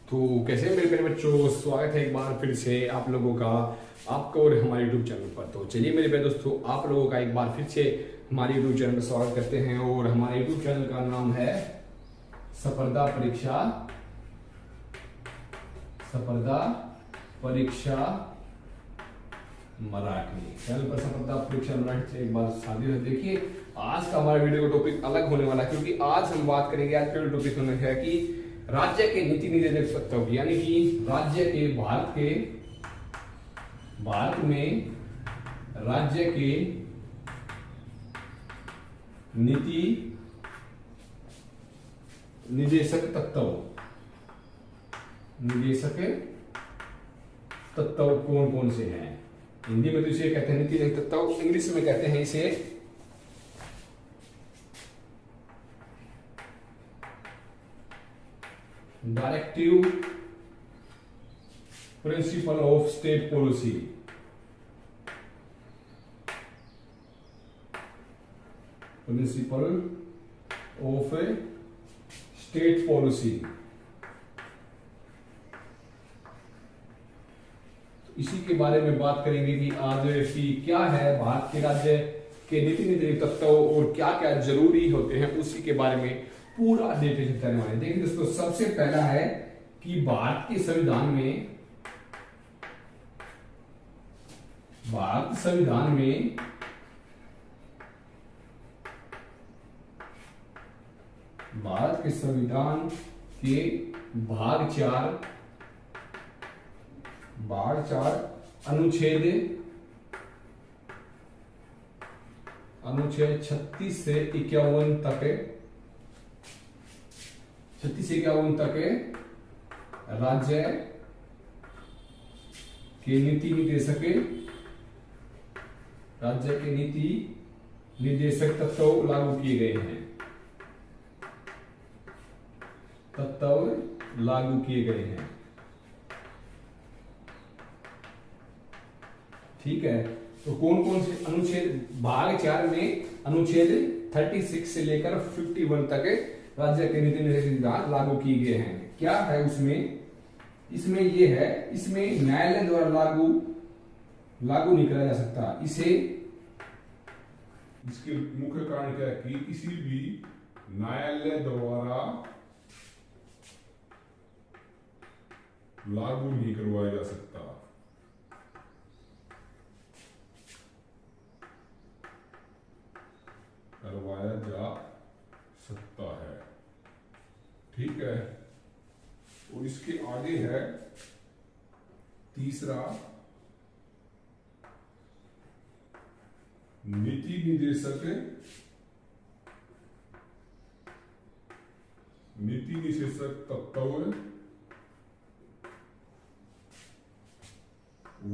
तो कैसे हैं मेरे प्यारे बच्चों, स्वागत है एक बार फिर से आप लोगों का आपका और हमारे यूट्यूब चैनल पर। तो चलिए मेरे प्यारे दोस्तों, आप लोगों का एक बार फिर से हमारे यूट्यूब चैनल पर स्वागत करते हैं। और हमारे यूट्यूब चैनल का नाम है स्पर्धा परीक्षा मराठी। चैनल पर स्पर्धा परीक्षा मराठी से एक बार शादी है। देखिए आज का हमारा वीडियो का टॉपिक अलग होने वाला है, क्योंकि आज हम बात करेंगे, आज का टॉपिक होने है कि राज्य के नीति निर्देशक तत्व, यानी कि राज्य के भारत में राज्य के नीति निर्देशक तत्व कौन कौन से हैं। हिंदी में तो इसे कहते हैं नीति निर्देशक तत्व, इंग्लिश में कहते हैं इसे directive principle of state policy. Principle of state policy, इसी के बारे में बात करेंगे कि आज की क्या है भारत के राज्य के नीति निर्देशक तत्व और क्या क्या जरूरी होते हैं, उसी के बारे में पूरा डिटेल करने वाले। देखिए दोस्तों, सबसे पहला है कि भारत के संविधान के भाग 4 अनुच्छेद 36 से 51 तक राज्य के नीति निर्देशक तत्व लागू किए गए हैं। ठीक है, तो कौन कौन से अनुच्छेद भाग 4 में अनुच्छेद 36 से लेकर 51 तक राज्य के नीति निर्देशक लागू किए गए हैं। क्या है इसमें ये है, इसमें न्यायालय द्वारा लागू नहीं कराया जा सकता। इसके मुख्य कारण क्या है कि किसी भी न्यायालय द्वारा लागू नहीं करवाया जा सकता। है, ठीक है। और इसके आगे है तीसरा, नीति निर्देशक तत्व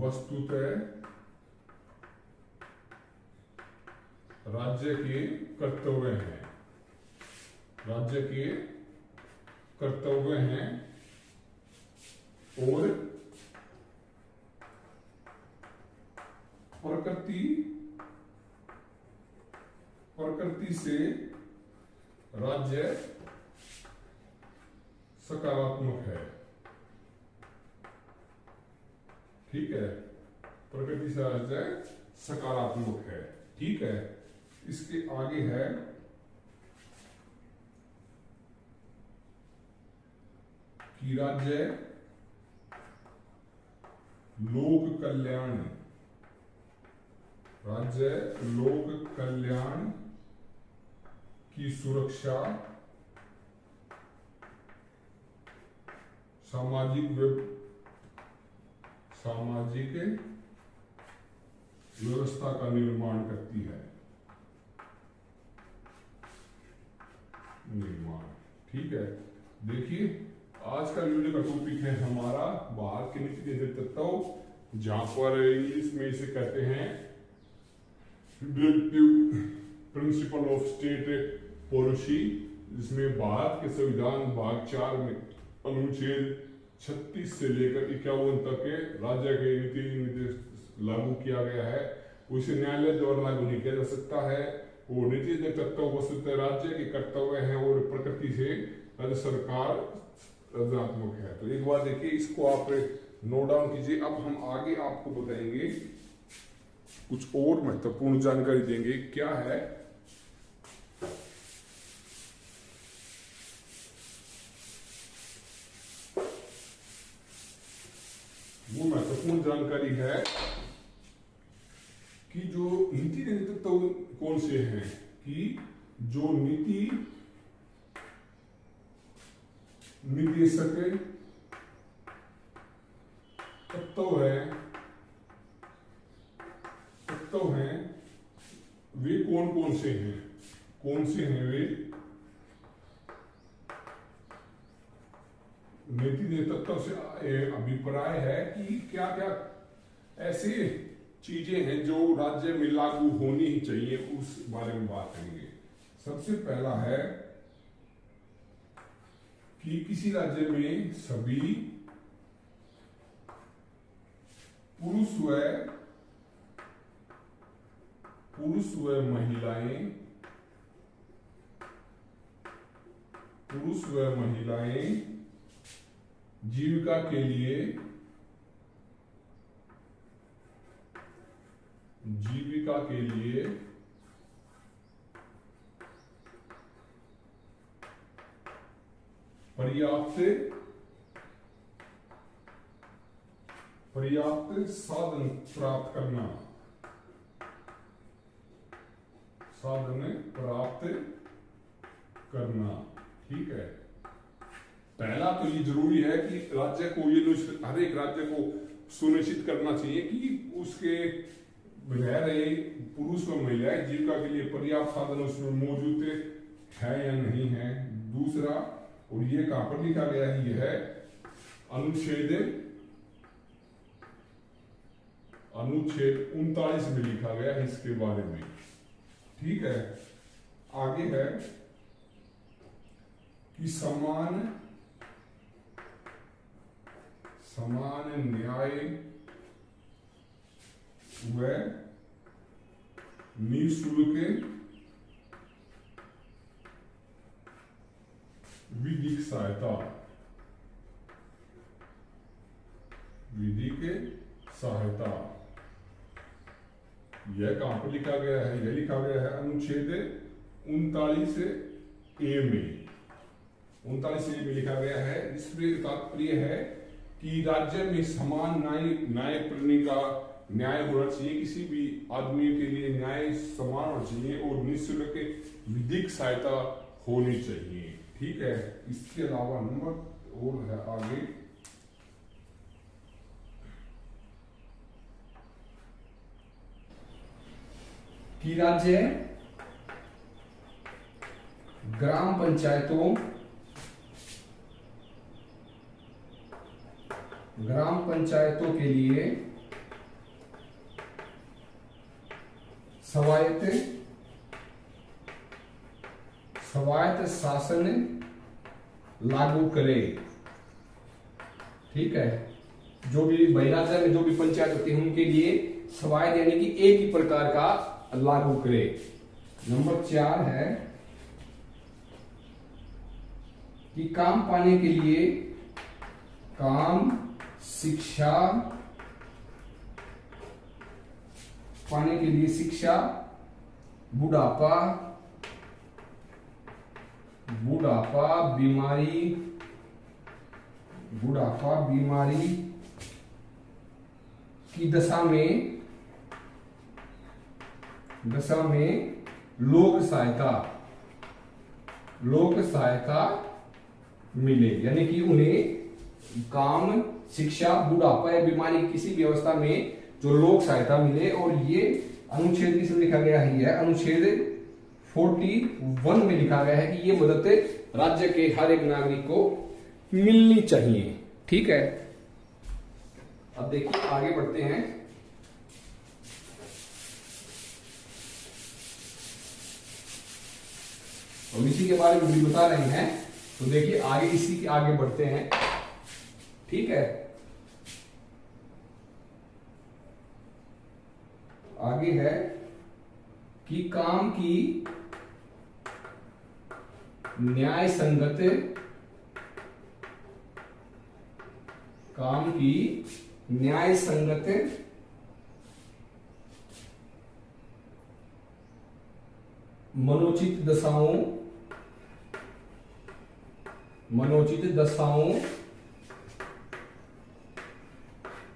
वस्तुतः राज्य के कर्तव्य हैं। और प्रकृति से राज्य सकारात्मक है। ठीक है, प्रकृति से राज्य सकारात्मक है। ठीक है, इसके आगे है कि राज्य लोक कल्याण की सुरक्षा, सामाजिक व्यवस्था का निर्माण करती है। ठीक है, देखिए आज का वीडियो का टॉपिक है हमारा भारत के नीति निर्देशक तत्व, जहां पर इंग्लिश में इसे कहते हैं प्रिंसिपल ऑफ स्टेट पॉलिसी, जिसमें भारत के संविधान भाग 4 में अनुच्छेद 36 से लेकर 51 तक के राज्य के नीति निर्देश लागू किया गया है। उसे न्यायालय द्वारा लागू नहीं किया जा सकता है। वो नीति तत्व वस्तुतः राज्य के कर्तव्य है और प्रकृति से राज्य सरकार ऋणात्मक है। तो एक बार देखिए, इसको आप नोट डाउन कीजिए। अब हम आगे आपको बताएंगे, कुछ और महत्वपूर्ण जानकारी देंगे। क्या है? वो महत्वपूर्ण जानकारी है कि जो नीति नेतृत्व कौन से हैं, कि जो नीति निर्देशक तत्व हैं वे कौन कौन से हैं, कौन से हैं वे? नीति नेतृत्व से अभिप्राय है कि क्या क्या ऐसे चीजें हैं जो राज्य में लागू होनी ही चाहिए, उस बारे में बात करेंगे। सबसे पहला है कि किसी राज्य में सभी पुरुष व महिलाएं जीविका के लिए पर्याप्त साधन प्राप्त करना। ठीक है। पहला तो ये जरूरी है कि राज्य को, ये हर एक राज्य को सुनिश्चित करना चाहिए कि उसके रह रहे पुरुष व महिलाएं जीविका के लिए पर्याप्त साधन उसमें मौजूद है या नहीं है। दूसरा, और ये कहां पर लिखा गया है, ये है अनुच्छेद 39 में लिखा गया है इसके बारे में। ठीक है। आगे है कि समान न्याय व निःशुल्क विधिक सहायता। यह कहां पर लिखा गया है? यह लिखा गया है अनुच्छेद 39A में। 39A में लिखा गया है। इसमें तात्पर्य है कि राज्य में समान न्याय प्रणाली का न्याय होना चाहिए, किसी भी आदमी के लिए न्याय समान होना चाहिए और निःशुल्क विधिक सहायता होनी चाहिए। ठीक है। इसके अलावा नंबर और है आगे कि राज्य ग्राम पंचायतों के लिए स्वायत्त शासन लागू करे। ठीक है। जो भी राज्य में जो भी पंचायत होती है उनके लिए स्वायत्त यानी कि एक ही प्रकार का लागू करे। नंबर 4 है कि काम पाने के लिए शिक्षा, बुढ़ापा बीमारी की दशा में लोक सहायता मिले। यानी कि उन्हें काम, शिक्षा, बुढ़ापा या बीमारी किसी भी अवस्था में जो लोक सहायता मिले। और ये अनुच्छेद किसमें लिखा गया है? यह अनुच्छेद 41 में लिखा गया है कि ये मदद राज्य के हर एक नागरिक को मिलनी चाहिए। ठीक है। अब देखिए आगे बढ़ते हैं। और इसी के बारे में भी बता रहे हैं। तो देखिए आगे, इसी के आगे बढ़ते हैं। ठीक है। आगे है कि काम की न्याय संगत काम की न्याय संगत मनोचित दशाओं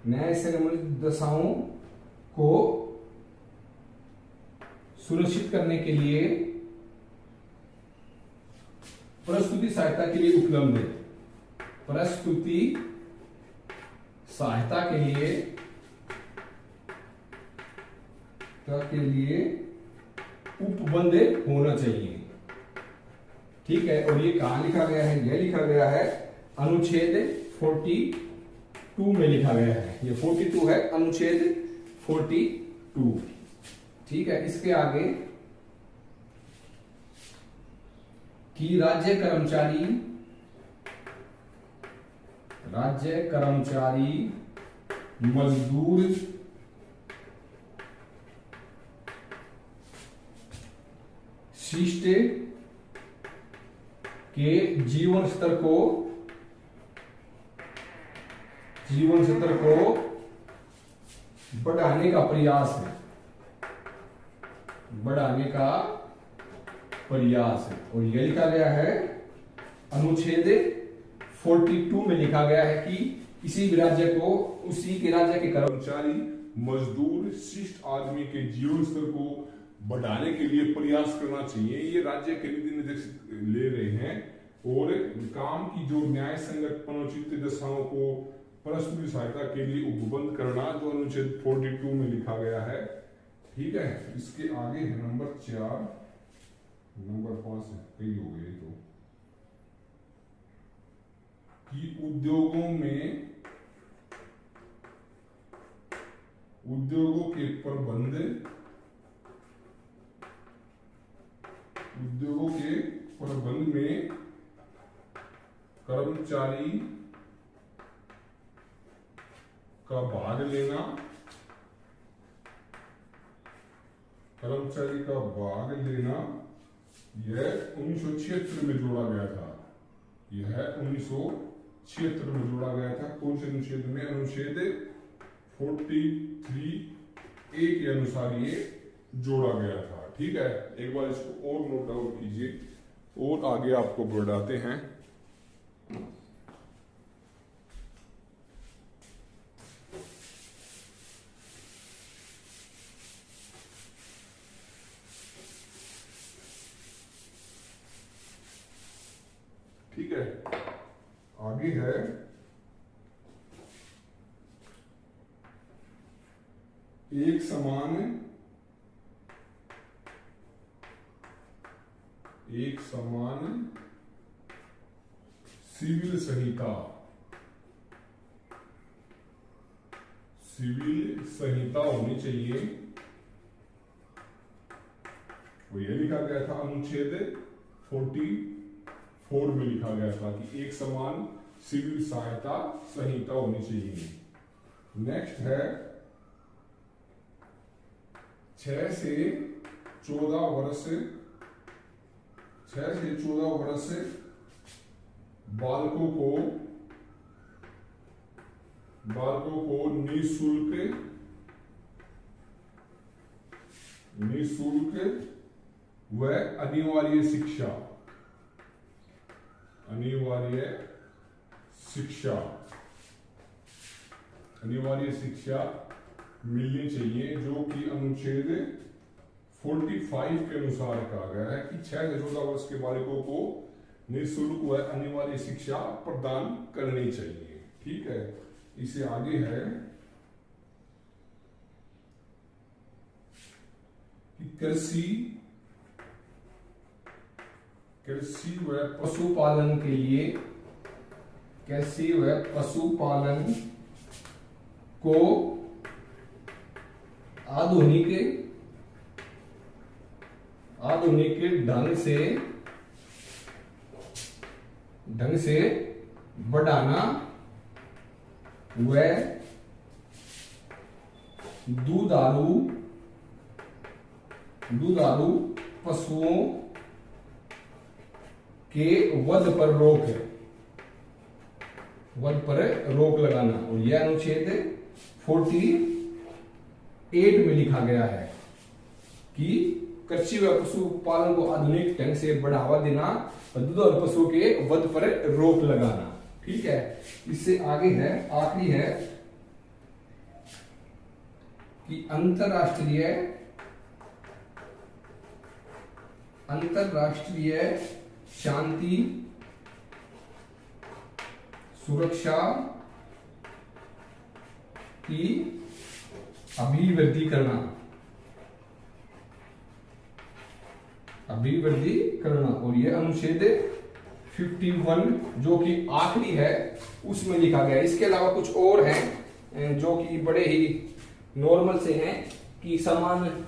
न्याय संगत दशाओं को सुनिश्चित करने के लिए प्रस्तुति सहायता के लिए उपलब्ध है। प्रस्तुति सहायता के लिए उपबंध होना चाहिए। ठीक है, और ये कहां लिखा गया है? यह लिखा गया है अनुच्छेद 42 में लिखा गया है। ये 42 है, अनुच्छेद 42। ठीक है, इसके आगे कि राज्य कर्मचारी मजदूर शिष्ट के जीवन स्तर को बढ़ाने का प्रयास है। और यह लिखा गया है अनुच्छेद 42 में लिखा गया है कि किसी भी राज्य को उसी के राज्य के कर्मचारी मजदूर शिष्ट आदमी के जीवन स्तर को बढ़ाने के लिए प्रयास करना चाहिए। ये राज्य के नीति निर्देश ले रहे हैं। और काम की जो न्याय संगत मनोचित दशाओं को प्रस्तुति सहायता के लिए उपबंध करना, जो अनुच्छेद 42 में लिखा गया है। ठीक है, इसके आगे है नंबर 4, नंबर 5 है, कई हो गए तो, कि उद्योगों के प्रबंध में कर्मचारी का भाग लेना यह 1976 में जोड़ा गया था। कौन से अनुच्छेद में? अनुच्छेद 43A के अनुसार ये जोड़ा गया था। ठीक है, एक बार इसको और नोट डाउन कीजिए और आगे आपको बढ़ाते हैं। ठीक है, आगे है एक समान सिविल संहिता होनी चाहिए। वो ये लिखा गया था अनुच्छेद 44 में लिखा गया था कि एक समान सिविल सहायता संहिता होनी चाहिए। नेक्स्ट है 6 से 14 वर्ष बालकों को निःशुल्क व अनिवार्य शिक्षा मिलनी चाहिए, जो कि अनुच्छेद 45 के अनुसार कहा गया है कि 6 से 14 वर्ष के बालकों को निःशुल्क व अनिवार्य शिक्षा प्रदान करनी चाहिए। ठीक है, इसे आगे है कि कृषि व पशुपालन को आधुनिक ढंग से बढ़ाना व दुधारू पशुओं के वध पर रोक वध पर रोक लगाना। और यह अनुच्छेद 48 में लिखा गया है कि कृषि व पशुपालन को आधुनिक ढंग से बढ़ावा देना और दूध और पशु के वध पर रोक लगाना। ठीक है, इससे आगे है, आखिरी है कि अंतरराष्ट्रीय शांति सुरक्षा की अभिवृद्धि करना। और यह अनुच्छेद 51 जो कि आखिरी है उसमें लिखा गया है। इसके अलावा कुछ और हैं जो कि बड़े ही नॉर्मल से हैं कि समान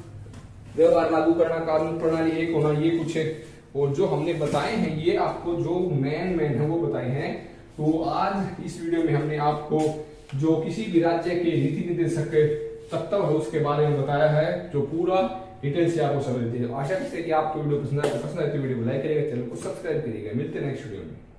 व्यवहार लागू करना, कानून प्रणाली एक होना, ये कुछ है। और जो हमने बताए हैं ये आपको जो मेन है वो बताए हैं। तो आज इस वीडियो में हमने आपको जो किसी भी राज्य के नीति निर्देशक तत्व है उसके बारे में बताया है, जो पूरा डिटेल से आपको समझ देते हैं। आशा करते हैं कि आपको वीडियो पसंद आए तो वीडियो को लाइक करिएगा, चैनल को सब्सक्राइब करिएगा। मिलते हैं नेक्स्ट वीडियो में।